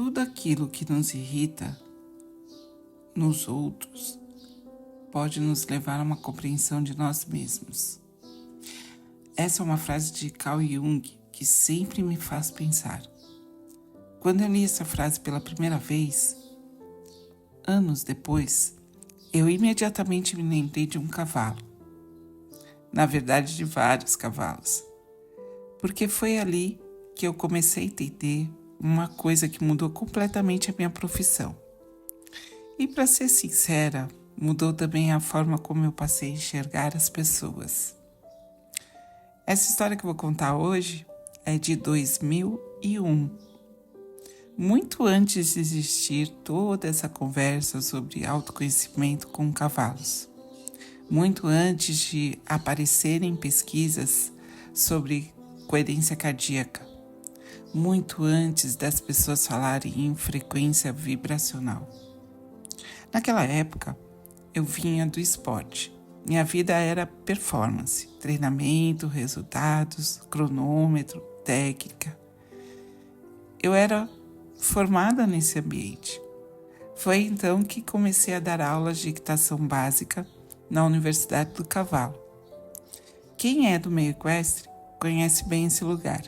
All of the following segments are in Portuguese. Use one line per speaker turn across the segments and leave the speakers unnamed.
Tudo aquilo que nos irrita nos outros pode nos levar a uma compreensão de nós mesmos. Essa é uma frase de Carl Jung que sempre me faz pensar. Quando eu li essa frase pela primeira vez, anos depois, eu imediatamente me lembrei de um cavalo. Na verdade, de vários cavalos. Porque foi ali que eu comecei a entender uma coisa que mudou completamente a minha profissão. E para ser sincera, mudou também a forma como eu passei a enxergar as pessoas. Essa história que eu vou contar hoje é de 2001. Muito antes de existir toda essa conversa sobre autoconhecimento com cavalos. Muito antes de aparecerem pesquisas sobre coerência cardíaca. Muito antes das pessoas falarem em frequência vibracional. Naquela época, eu vinha do esporte. Minha vida era performance, treinamento, resultados, cronômetro, técnica. Eu era formada nesse ambiente. Foi então que comecei a dar aulas de equitação básica na Universidade do Cavalo. Quem é do meio equestre conhece bem esse lugar.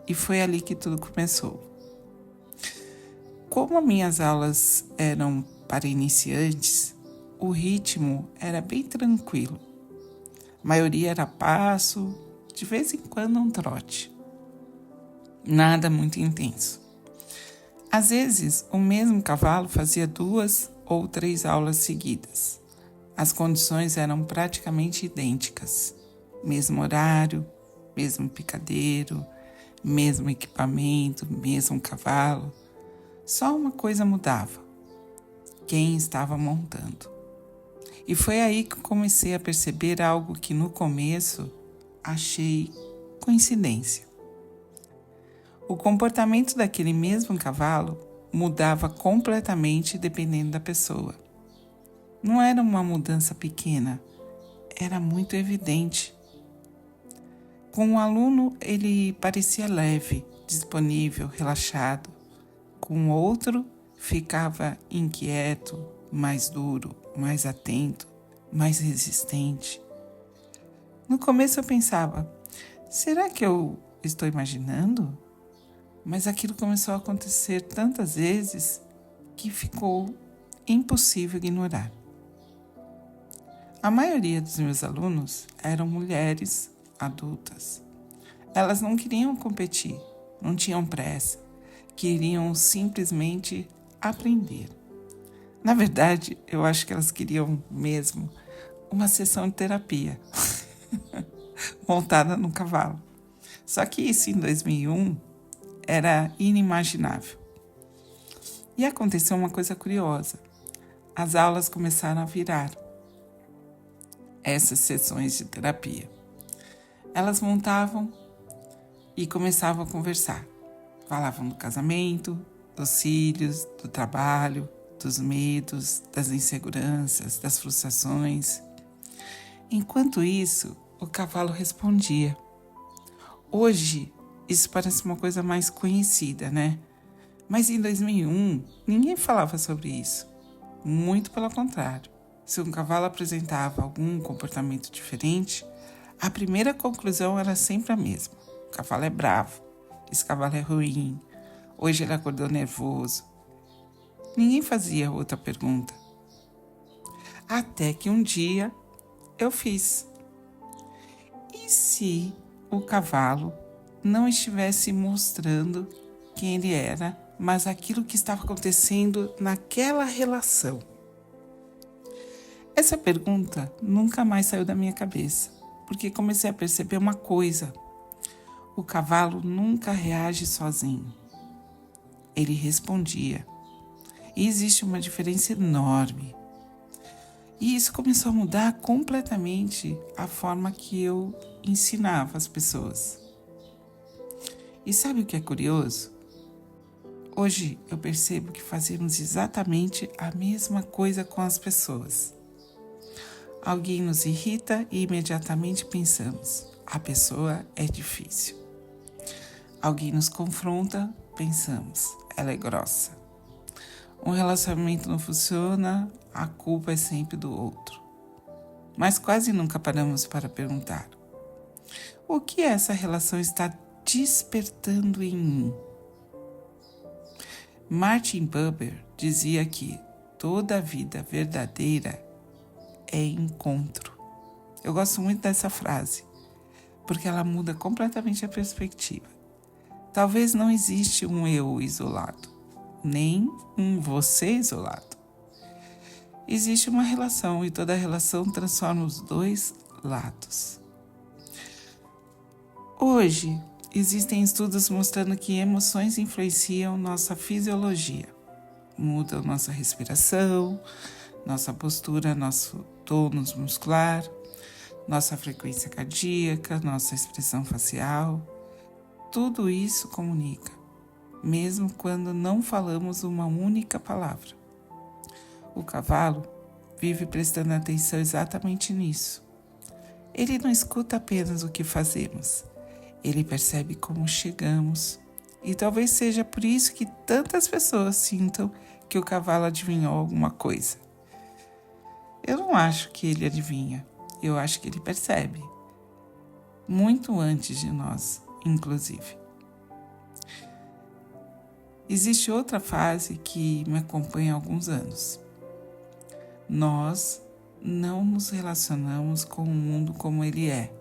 E foi ali que tudo começou. Como minhas aulas eram para iniciantes, o ritmo era bem tranquilo. A maioria era passo, de vez em quando um trote. Nada muito intenso. Às vezes, o mesmo cavalo fazia 2 ou 3 aulas seguidas. As condições eram praticamente idênticas. Mesmo horário, mesmo picadeiro, mesmo equipamento, mesmo cavalo. Só uma coisa mudava: quem estava montando. E foi aí que comecei a perceber algo que no começo achei coincidência. O comportamento daquele mesmo cavalo mudava completamente dependendo da pessoa. Não era uma mudança pequena, era muito evidente. Com o aluno, ele parecia leve, disponível, relaxado. Com o outro, ficava inquieto, mais duro, mais atento, mais resistente. No começo eu pensava, será que eu estou imaginando? Mas aquilo começou a acontecer tantas vezes que ficou impossível ignorar. A maioria dos meus alunos eram mulheres adultas. Elas não queriam competir, não tinham pressa, queriam simplesmente aprender. Na verdade, eu acho que elas queriam mesmo uma sessão de terapia montada num cavalo. Só que isso em 2001 era inimaginável. E aconteceu uma coisa curiosa. As aulas começaram a virar essas sessões de terapia. Elas montavam e começavam a conversar. Falavam do casamento, dos filhos, do trabalho, dos medos, das inseguranças, das frustrações. Enquanto isso, o cavalo respondia. Hoje, isso parece uma coisa mais conhecida, né? Mas em 2001, ninguém falava sobre isso. Muito pelo contrário. Se um cavalo apresentava algum comportamento diferente, a primeira conclusão era sempre a mesma. O cavalo é bravo, esse cavalo é ruim, hoje ele acordou nervoso. Ninguém fazia outra pergunta. Até que um dia eu fiz. E se o cavalo não estivesse mostrando quem ele era, mas aquilo que estava acontecendo naquela relação? Essa pergunta nunca mais saiu da minha cabeça, porque comecei a perceber uma coisa. O cavalo nunca reage sozinho. Ele respondia. E existe uma diferença enorme. E isso começou a mudar completamente a forma que eu ensinava as pessoas. E sabe o que é curioso? Hoje eu percebo que fazemos exatamente a mesma coisa com as pessoas. Alguém nos irrita e imediatamente pensamos, a pessoa é difícil. Alguém nos confronta, pensamos, ela é grossa. Um relacionamento não funciona, a culpa é sempre do outro. Mas quase nunca paramos para perguntar: o que essa relação está despertando em mim? Martin Buber dizia que toda vida verdadeira é encontro. Eu gosto muito dessa frase, porque ela muda completamente a perspectiva. Talvez não existe um eu isolado, nem um você isolado. Existe uma relação e toda relação transforma os dois lados. Hoje, existem estudos mostrando que emoções influenciam nossa fisiologia. Mudam nossa respiração, nossa postura, nosso tônus muscular, nossa frequência cardíaca, nossa expressão facial. Tudo isso comunica, mesmo quando não falamos uma única palavra. O cavalo vive prestando atenção exatamente nisso. Ele não escuta apenas o que fazemos, ele percebe como chegamos. E talvez seja por isso que tantas pessoas sintam que o cavalo adivinhou alguma coisa. Eu não acho que ele adivinha, eu acho que ele percebe. Muito antes de nós, inclusive. Existe outra fase que me acompanha há alguns anos. Nós não nos relacionamos com o mundo como ele é.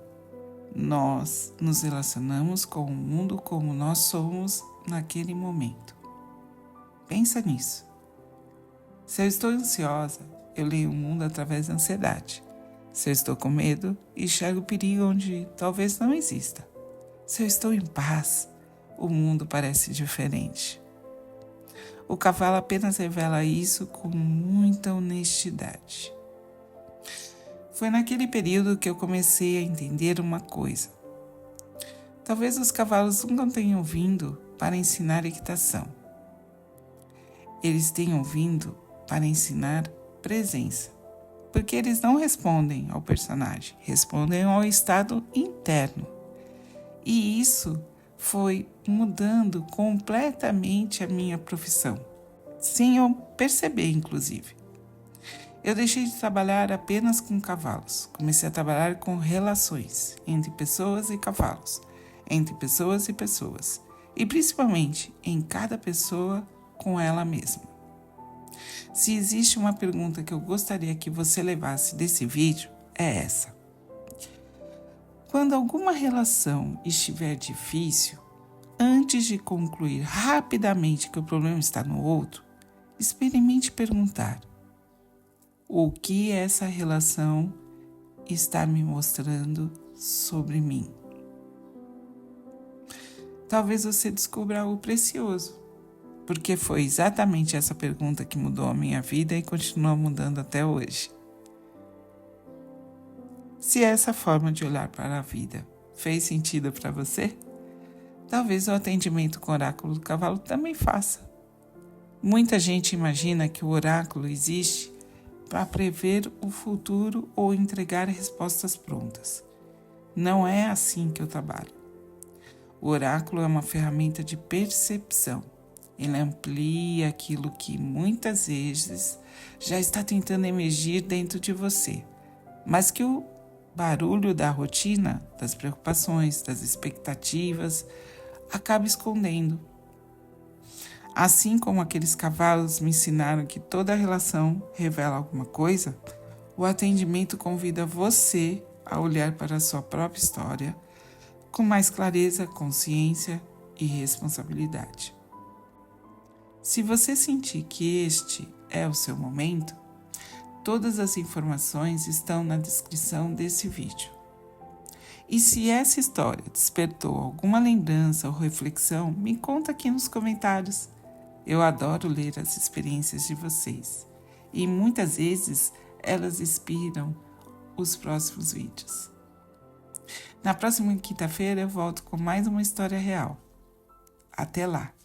Nós nos relacionamos com o mundo como nós somos naquele momento. Pensa nisso. Se eu estou ansiosa, eu leio o mundo através da ansiedade. Se eu estou com medo, enxergo o perigo onde talvez não exista. Se eu estou em paz, o mundo parece diferente. O cavalo apenas revela isso com muita honestidade. Foi naquele período que eu comecei a entender uma coisa. Talvez os cavalos nunca tenham vindo para ensinar equitação. Eles tenham vindo para ensinar presença. Porque eles não respondem ao personagem, respondem ao estado interno. E isso foi mudando completamente a minha profissão, sem eu perceber, inclusive. Eu deixei de trabalhar apenas com cavalos, comecei a trabalhar com relações entre pessoas e cavalos, entre pessoas e principalmente em cada pessoa com ela mesma. Se existe uma pergunta que eu gostaria que você levasse desse vídeo, é essa. Quando alguma relação estiver difícil, antes de concluir rapidamente que o problema está no outro, experimente perguntar: o que essa relação está me mostrando sobre mim? Talvez você descubra algo precioso, porque foi exatamente essa pergunta que mudou a minha vida e continua mudando até hoje. Se essa forma de olhar para a vida fez sentido para você, talvez o atendimento com o oráculo do cavalo também faça. Muita gente imagina que o oráculo existe para prever o futuro ou entregar respostas prontas. Não é assim que eu trabalho. O oráculo é uma ferramenta de percepção. Ele amplia aquilo que muitas vezes já está tentando emergir dentro de você, mas que o barulho da rotina, das preocupações, das expectativas, acaba escondendo. Assim como aqueles cavalos me ensinaram que toda relação revela alguma coisa, o atendimento convida você a olhar para a sua própria história com mais clareza, consciência e responsabilidade. Se você sentir que este é o seu momento, todas as informações estão na descrição desse vídeo. E se essa história despertou alguma lembrança ou reflexão, me conta aqui nos comentários. Eu adoro ler as experiências de vocês e muitas vezes elas inspiram os próximos vídeos. Na próxima quinta-feira eu volto com mais uma história real. Até lá!